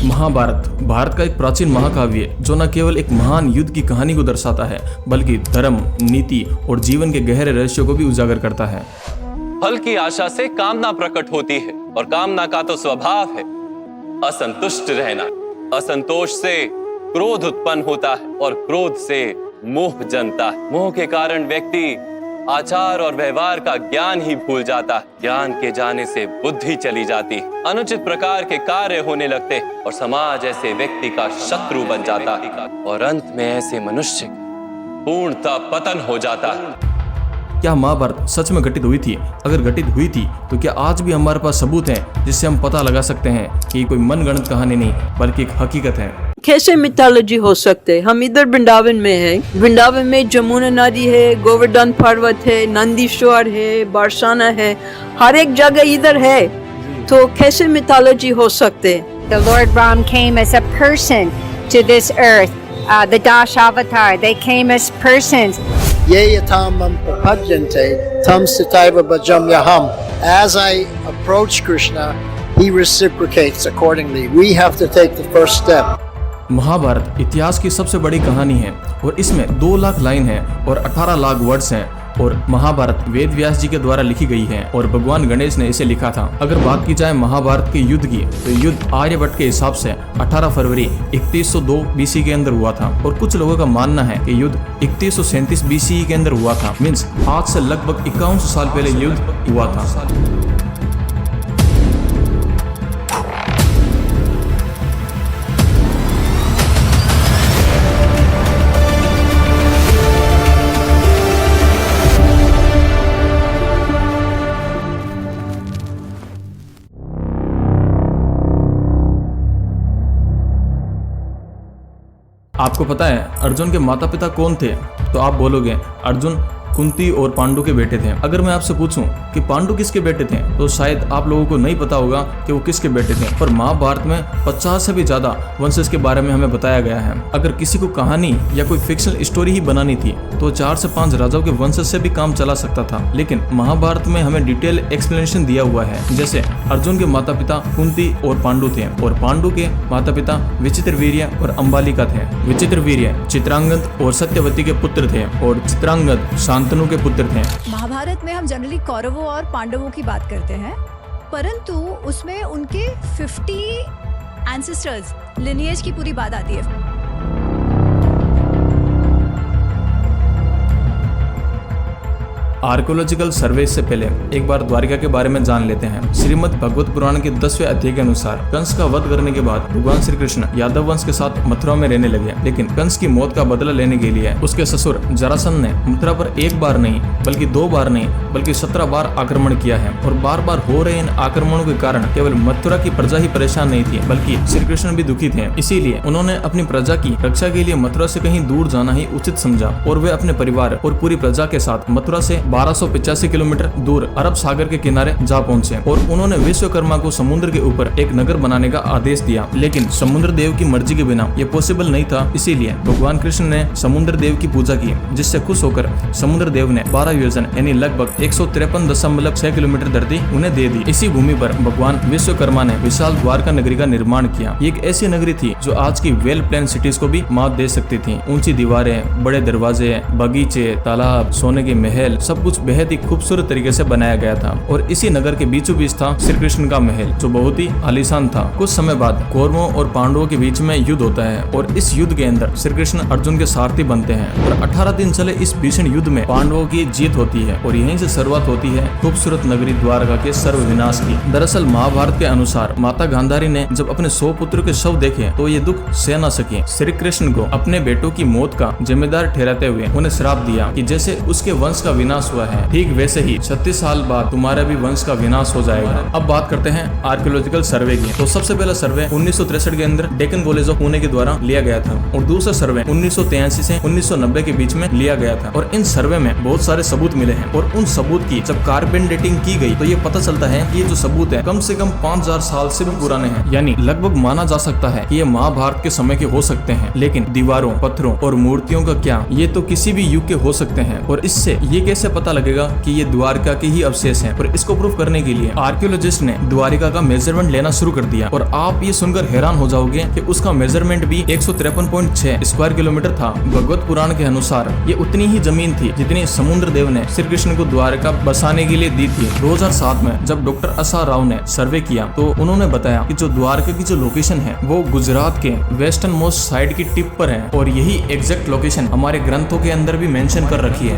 महाभारत भारत का एक प्राचीन महाकाव्य जो न केवल एक महान युद्ध की कहानी को दर्शाता है बल्कि धर्म, नीति और जीवन के गहरे रहस्यों को भी उजागर करता है। फल की आशा से कामना प्रकट होती है और कामना का तो स्वभाव है असंतुष्ट रहना। असंतोष से क्रोध उत्पन्न होता है और क्रोध से मोह जन्मता है। मोह के कारण व्यक्ति आचार और व्यवहार का ज्ञान ही भूल जाता है। ज्ञान के जाने से बुद्धि चली जाती है, अनुचित प्रकार के कार्य होने लगते हैं और समाज ऐसे व्यक्ति का शत्रु बन जाता है और अंत में ऐसे मनुष्य पूर्णतः पतन हो जाता है। क्या महाभारत सच में घटित हुई थी? अगर घटित हुई थी तो क्या आज भी हमारे पास सबूत हैं जिससे हम पता लगा सकते हैं कि कोई मनगढ़ंत कहानी नहीं बल्कि एक हकीकत है? कैसे मिथोलॉजी हो सकते? हम इधर वृंदावन में हैं। वृंदावन में जमुना नदी है, गोवर्धन पर्वत है, नंदीश्वर है, बरसाना है, हर एक जगह इधर है। तो कैसे मिथोलॉजी हो सकते? The Lord Ram came as a person to this earth. The Dash Avatar, they came as persons. Ye yatam prapadyante tam sitaiva bhajam yaham. As I approach Krishna, he reciprocates accordingly. We have to take the first step. Mahabharat इतिहास की सबसे बड़ी कहानी है और इसमें 2 lakh line है और 18 लाख वर्ड्स हैं और महाभारत वेद व्यास जी के द्वारा लिखी गई है और भगवान गणेश ने इसे लिखा था। अगर बात की जाए महाभारत के युद्ध की तो युद्ध आर्यभट्ट के हिसाब से 18 फरवरी 3102 बीसी के अंदर हुआ था और कुछ लोगों का मानना है कि युद्ध 3137 बीसी के अंदर हुआ था। मीन्स आज से लगभग 51 साल पहले युद्ध हुआ था। आपको पता है अर्जुन के माता पिता कौन थे? तो आप बोलोगे अर्जुन कुंती और पांडु के बेटे थे। अगर मैं आपसे पूछूं कि पांडु किसके बेटे थे तो शायद आप लोगों को नहीं पता होगा कि वो किसके बेटे थे, पर महाभारत में 50 से भी ज्यादा वंशज के बारे में हमें बताया गया है। अगर किसी को कहानी या कोई फिक्शनल स्टोरी ही बनानी थी तो 4 से 5 राजाओं के वंशज से भी काम चला सकता था, लेकिन महाभारत में हमें डिटेल एक्सप्लेनेशन दिया हुआ है। जैसे अर्जुन के माता पिता कुंती और पांडु थे और पांडु के माता पिता विचित्रवीर्य और अंबालिका थे। विचित्रवीर्य चित्रांगद और सत्यवती के पुत्र थे और चित्रांगद शांतनु के पुत्र थे। महाभारत में हम जनरली कौरवों और पांडवों की बात करते हैं, परंतु उसमें उनके 50 एंसेस्टर्स लिनिएज की पूरी बात आती है। आर्कियोलॉजिकल सर्वे से पहले एक बार द्वारिका के बारे में जान लेते हैं। श्रीमद् भगवत पुराण के 10वें अध्याय के अनुसार कंस का वध करने के बाद भगवान श्री कृष्ण यादव वंश के साथ मथुरा में रहने लगे, लेकिन कंस की मौत का बदला लेने के लिए उसके ससुर जरासंध ने मथुरा पर एक बार नहीं बल्कि 2 बार नहीं बल्कि 17 बार आक्रमण किया है और बार बार हो रहे इन आक्रमणों के कारण केवल मथुरा की प्रजा ही परेशान नहीं थी बल्कि श्री कृष्ण भी दुखी थे। इसीलिए उन्होंने अपनी प्रजा की रक्षा के लिए मथुरा से कहीं दूर जाना ही उचित समझा और वे अपने परिवार और पूरी प्रजा के साथ मथुरा से 1285 किलोमीटर दूर अरब सागर के किनारे जा पहुंचे और उन्होंने विश्वकर्मा को समुद्र के ऊपर एक नगर बनाने का आदेश दिया, लेकिन समुद्र देव की मर्जी के बिना ये पॉसिबल नहीं था। इसीलिए भगवान कृष्ण ने समुद्र देव की पूजा की, जिससे खुश होकर समुद्र देव ने 12 योजन यानी लगभग 153.6 किलोमीटर धरती उन्हें दे दी। इसी भूमि पर भगवान विश्वकर्मा ने विशाल द्वारका नगरी का निर्माण किया। ये एक ऐसी नगरी थी जो आज की वेल प्लान सिटीज को भी मात दे सकती थी। ऊंची दीवारें, बड़े दरवाजे, बगीचे, तालाब, सोने के महल, सब कुछ बेहद ही खूबसूरत तरीके से बनाया गया था और इसी नगर के बीचों बीच था श्री कृष्ण का महल जो बहुत ही आलीशान था। कुछ समय बाद कौरवों और पांडवों के बीच में युद्ध होता है और इस युद्ध के अंदर श्री कृष्ण अर्जुन के सारथी बनते हैं और 18 दिन चले इस भीषण युद्ध में पांडवों की जीत होती है और यहीं से शुरुआत होती है खूबसूरत नगरी द्वारका के सर्वविनाश की। दरअसल महाभारत के अनुसार माता गांधारी ने जब अपने 100 पुत्रों के शव देखे तो ये दुख सह न सके। श्री कृष्ण को अपने बेटों की मौत का जिम्मेदार ठहराते हुए उन्हें श्राप दिया कि जैसे उसके वंश का विनाश हुआ है ठीक वैसे ही 36 साल बाद तुम्हारा भी वंश का विनाश हो जाएगा। अब बात करते हैं आर्कियोलॉजिकल सर्वे की। तो सबसे पहला सर्वे 1963 के अंदर डेक्कन कॉलेज ऑफ पुणे के द्वारा लिया गया था और दूसरा सर्वे 1983 से 1990 के बीच में लिया गया था और इन सर्वे में बहुत सारे सबूत मिले हैं और उन सबूत की जब कार्बन डेटिंग की गई तो ये पता चलता है कि ये जो सबूत है कम से कम 5000 साल से भी पुराने हैं, यानी लगभग माना जा सकता है कि ये महाभारत के समय के हो सकते हैं। लेकिन दीवारों, पत्थरों और मूर्तियों का क्या, ये तो किसी भी युग के हो सकते हैं और इससे ये कैसे पता लगेगा कि ये द्वारका के ही अवशेष हैं। और इसको प्रूफ करने के लिए आर्कियोलॉजिस्ट ने द्वारिका का मेजरमेंट लेना शुरू कर दिया और आप ये सुनकर हैरान हो जाओगे कि उसका मेजरमेंट भी 153.6 स्क्वायर किलोमीटर था। भगवत पुराण के अनुसार ये उतनी ही जमीन थी जितनी समुद्र देव ने श्री कृष्ण को द्वारका बसाने के लिए दी थी। 2007 में जब डॉक्टर असा राव ने सर्वे किया तो उन्होंने बताया कि जो द्वारका की जो लोकेशन है वो गुजरात के वेस्टर्न मोस्ट साइड की टिप पर है और यही एग्जैक्ट लोकेशन हमारे ग्रंथों के अंदर भी मेंशन कर रखी है।